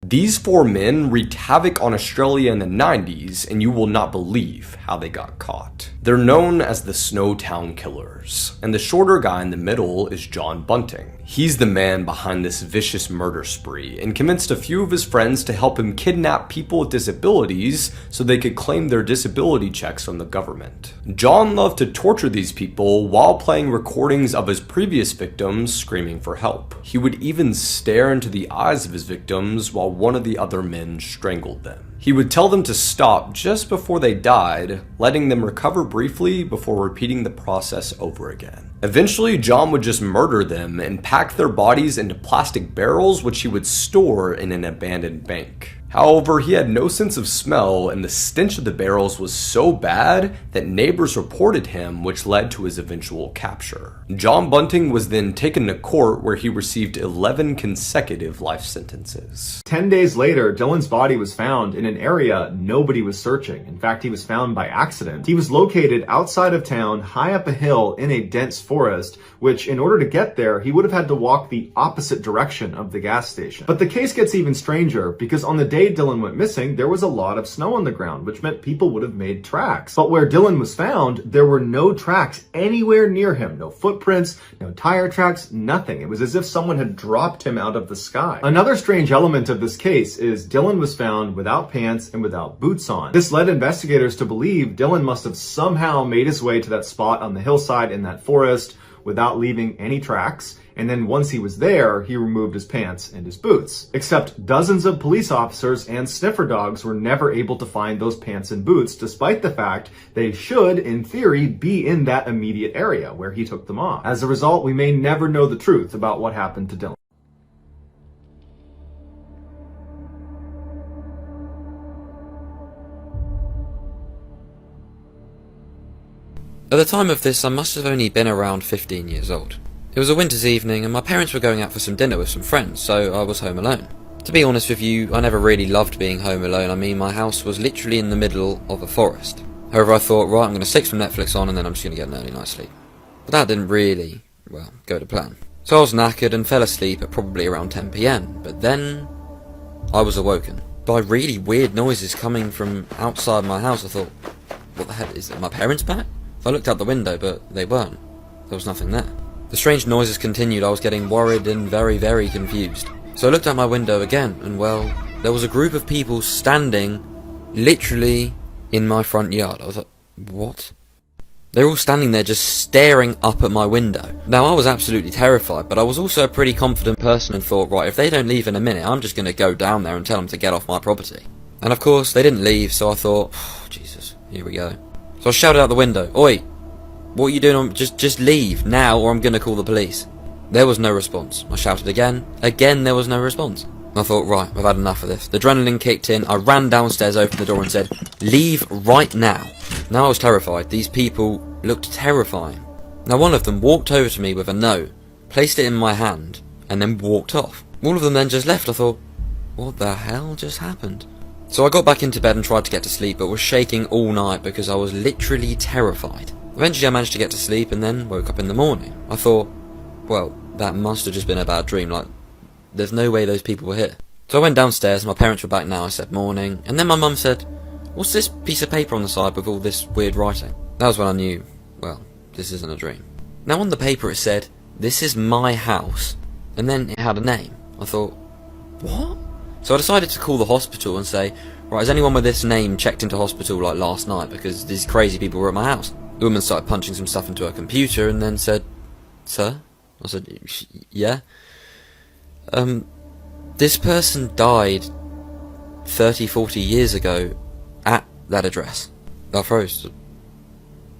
These four men wreaked havoc on Australia in the 90s, and you will not believe how they got caught. They're known as the Snowtown Killers, and the shorter guy in the middle is John Bunting. He's the man behind this vicious murder spree and convinced a few of his friends to help him kidnap people with disabilities so they could claim their disability checks from the government. John loved to torture these people while playing recordings of his previous victims screaming for help. He would even stare into the eyes of his victims while one of the other men strangled them. He would tell them to stop just before they died, letting them recover briefly before repeating the process over again. Eventually, John would just murder them and pack their bodies into plastic barrels which he would store in an abandoned bank. However, he had no sense of smell, and the stench of the barrels was so bad that neighbors reported him, which led to his eventual capture. John Bunting was then taken to court where he received 11 consecutive life sentences. 10 days later, Dylan's body was found in an area nobody was searching. In fact, he was found by accident. He was located outside of town, high up a hill in a dense forest, which in order to get there, he would have had to walk the opposite direction of the gas station. But the case gets even stranger because on the day Dylan went missing, there was a lot of snow on the ground, which meant people would have made tracks. But where Dylan was found, there were no tracks anywhere near him. No footprints, no tire tracks, nothing. It was as if someone had dropped him out of the sky. Another strange element of this case is Dylan was found without pants and without boots on. This led investigators to believe Dylan must have somehow made his way to that spot on the hillside in that forest without leaving any tracks, and then once he was there, he removed his pants and his boots. Except dozens of police officers and sniffer dogs were never able to find those pants and boots, despite the fact they should, in theory, be in that immediate area where he took them off. As a result, we may never know the truth about what happened to Dylan. At the time of this, I must have only been around 15 years old. It was a winter's evening and my parents were going out for some dinner with some friends, so I was home alone. To be honest with you, I never really loved being home alone. I mean, my house was literally in the middle of a forest. However, I thought, right, I'm going to stick some Netflix on and then I'm just going to get an early night's sleep. But that didn't really, well, go to plan. So I was knackered and fell asleep at probably around 10 PM, but then I was awoken by really weird noises coming from outside my house. I thought, what the hell, is it my parents back? I looked out the window, but they weren't. There was nothing there. The strange noises continued. I was getting worried and very, very confused. So I looked out my window again, and well, there was a group of people standing literally in my front yard. I was like, what? They're all standing there just staring up at my window. Now, I was absolutely terrified, but I was also a pretty confident person and thought, right, if they don't leave in a minute, I'm just going to go down there and tell them to get off my property. And of course, they didn't leave, so I thought, oh, Jesus, here we go. So I shouted out the window, "Oi, what are you doing? Just leave, now, or I'm gonna call the police." There was no response. I shouted again. Again, there was no response. I thought, right, I've had enough of this. The adrenaline kicked in. I ran downstairs, opened the door and said, "Leave right now." Now I was terrified. These people looked terrifying. Now one of them walked over to me with a note, placed it in my hand, and then walked off. All of them then just left. I thought, what the hell just happened? So I got back into bed and tried to get to sleep, but was shaking all night because I was literally terrified. Eventually I managed to get to sleep and then woke up in the morning. I thought, well, that must have just been a bad dream, like, there's no way those people were here. So I went downstairs, my parents were back now, I said morning, and then my mum said, "What's this piece of paper on the side with all this weird writing?" That was when I knew, well, this isn't a dream. Now on the paper it said, "This is my house," and then it had a name. I thought, what? So I decided to call the hospital and say, right, has anyone with this name checked into hospital like last night because these crazy people were at my house? The woman started punching some stuff into her computer and then said, "Sir?" I said, "Yeah." This person died 30, 40 years ago at that address. I froze.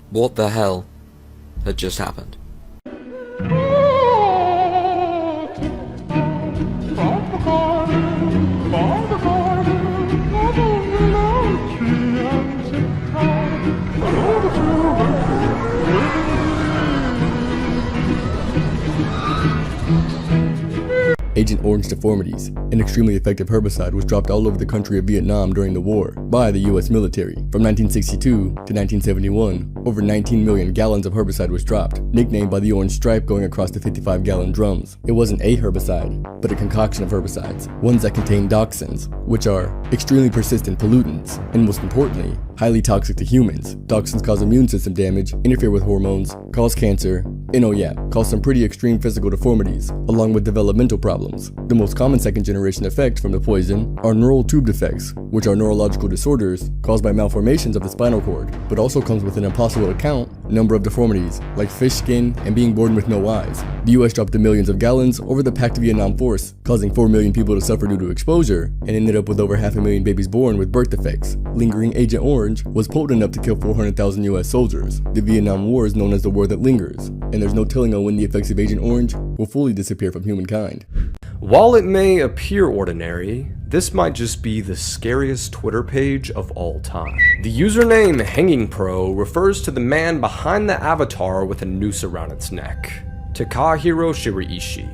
What the hell had just happened? Agent Orange deformities. An extremely effective herbicide was dropped all over the country of Vietnam during the war by the US military. From 1962 to 1971, over 19 million gallons of herbicide was dropped, nicknamed by the orange stripe going across the 55-gallon drums. It wasn't a herbicide, but a concoction of herbicides, ones that contain dioxins, which are extremely persistent pollutants, and most importantly, highly toxic to humans. Dioxins cause immune system damage, interfere with hormones, cause cancer, and oh yeah, cause some pretty extreme physical deformities, along with developmental problems. The most common second-generation effects from the poison are neural tube defects, which are neurological disorders caused by malformations of the spinal cord, but also comes with an impossible to count number of deformities, like fish skin and being born with no eyes. The US dropped the millions of gallons over the packed Vietnam force, causing 4 million people to suffer due to exposure, and ended up with over 500,000 babies born with birth defects. Lingering Agent Orange was potent enough to kill 400,000 US soldiers. The Vietnam War is known as the war that lingers, and there's no telling on when the effects of Agent Orange will fully disappear from humankind. While it may appear ordinary, this might just be the scariest Twitter page of all time. The username Hanging Pro refers to the man behind the avatar with a noose around its neck, Takahiro Shiraishi,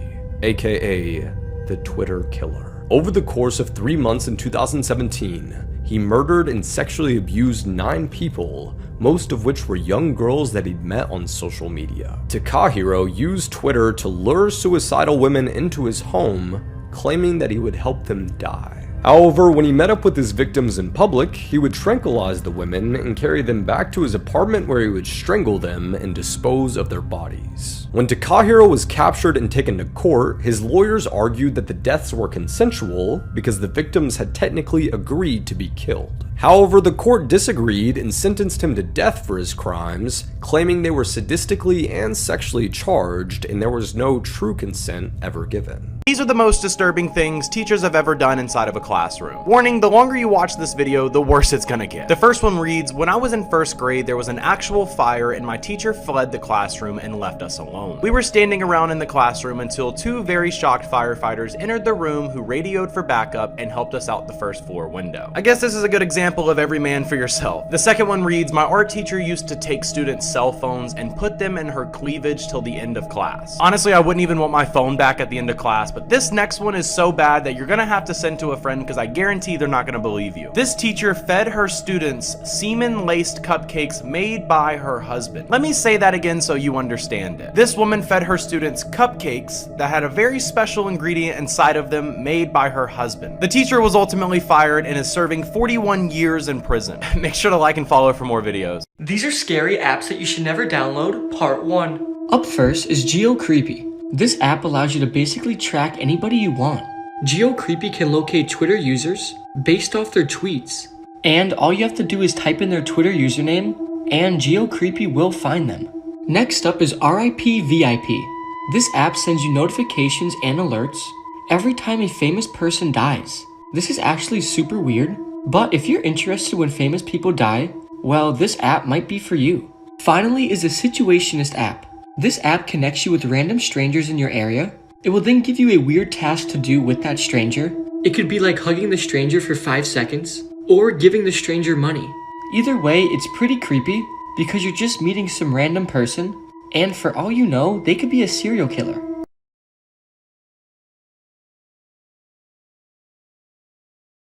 aka the Twitter Killer. Over the course of 3 months in 2017, he murdered and sexually abused 9 people, most of which were young girls that he'd met on social media. Takahiro used Twitter to lure suicidal women into his home, claiming that he would help them die. However, when he met up with his victims in public, he would tranquilize the women and carry them back to his apartment where he would strangle them and dispose of their bodies. When Takahiro was captured and taken to court, his lawyers argued that the deaths were consensual because the victims had technically agreed to be killed. However, the court disagreed and sentenced him to death for his crimes, claiming they were sadistically and sexually charged and there was no true consent ever given. These are the most disturbing things teachers have ever done inside of a classroom. Warning, the longer you watch this video, the worse it's gonna get. The first one reads, when I was in 1st grade, there was an actual fire and my teacher fled the classroom and left us alone. We were standing around in the classroom until 2 very shocked firefighters entered the room who radioed for backup and helped us out the 1st floor window. I guess this is a good example of every man for yourself. The second one reads, my art teacher used to take students' cell phones and put them in her cleavage till the end of class. Honestly, I wouldn't even want my phone back at the end of class, but this next one is so bad that you're gonna have to send to a friend because I guarantee they're not gonna believe you. This teacher fed her students semen-laced cupcakes made by her husband. Let me say that again so you understand it. This woman fed her students cupcakes that had a very special ingredient inside of them made by her husband. The teacher was ultimately fired and is serving 41 years in prison. Make sure to like and follow for more videos. These are scary apps that you should never download, part 1. Up first is GeoCreepy. This app allows you to basically track anybody you want. GeoCreepy can locate Twitter users based off their tweets. And all you have to do is type in their Twitter username, and GeoCreepy will find them. Next up is RIP-VIP. This app sends you notifications and alerts every time a famous person dies. This is actually super weird, but if you're interested when famous people die, well, this app might be for you. Finally is the Situationist app. This app connects you with random strangers in your area. It will then give you a weird task to do with that stranger. It could be like hugging the stranger for 5 seconds, or giving the stranger money. Either way, it's pretty creepy because you're just meeting some random person, and for all you know, they could be a serial killer.